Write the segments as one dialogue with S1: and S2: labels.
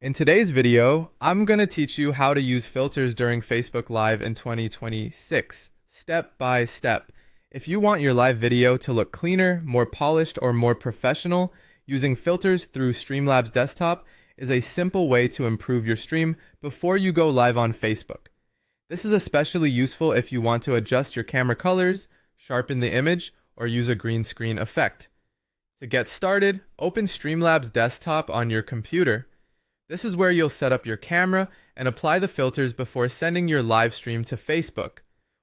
S1: In today's video, I'm going to teach you how to use filters during Facebook Live in 2026, step by step. If you want your live video to look cleaner, more polished, or more professional, using filters through Streamlabs Desktop is a simple way to improve your stream before you go live on Facebook. This is especially useful if you want to adjust your camera colors, sharpen the image, or use a green screen effect. To get started, open Streamlabs Desktop on your computer. This is where you'll set up your camera and apply the filters before sending your live stream to Facebook.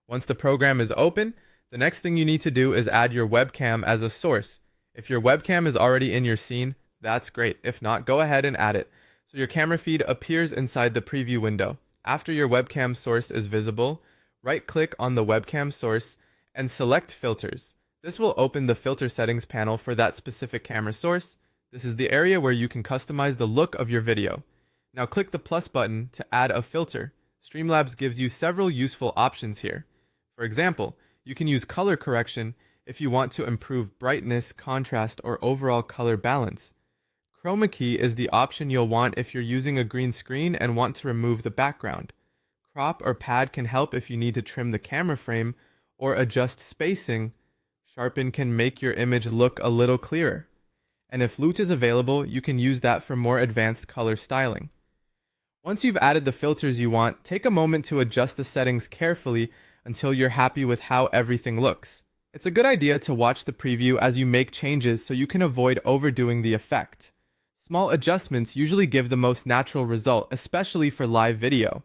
S1: Once the program is open, the next thing you need to do is add your webcam as a source. If your webcam is already in your scene, that's great. If not, go ahead and add it, so your camera feed appears inside the preview window. After your webcam source is visible, right-click on the webcam source and select Filters. This will open the filter settings panel for that specific camera source. This is the area where you can customize the look of your video. Now click the plus button to add a filter. Streamlabs gives you several useful options here. For example, you can use color correction if you want to improve brightness, contrast, or overall color balance. Chroma key is the option you'll want if you're using a green screen and want to remove the background. Crop or pad can help if you need to trim the camera frame or adjust spacing. Sharpen can make your image look a little clearer. And if Loot is available, you can use that for more advanced color styling. Once you've added the filters you want, take a moment to adjust the settings carefully until you're happy with how everything looks. It's a good idea to watch the preview as you make changes so you can avoid overdoing the effect. Small adjustments usually give the most natural result, especially for live video.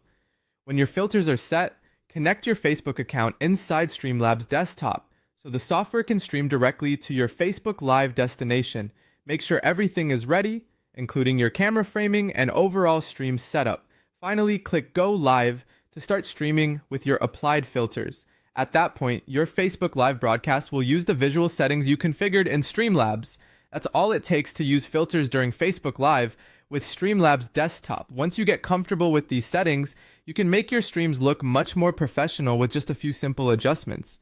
S1: When your filters are set, connect your Facebook account inside Streamlabs Desktop so the software can stream directly to your Facebook Live destination. Make sure everything is ready, including your camera framing and overall stream setup. Finally, click Go Live to start streaming with your applied filters. At that point, your Facebook Live broadcast will use the visual settings you configured in Streamlabs. That's all it takes to use filters during Facebook Live with Streamlabs Desktop. Once you get comfortable with these settings, you can make your streams look much more professional with just a few simple adjustments.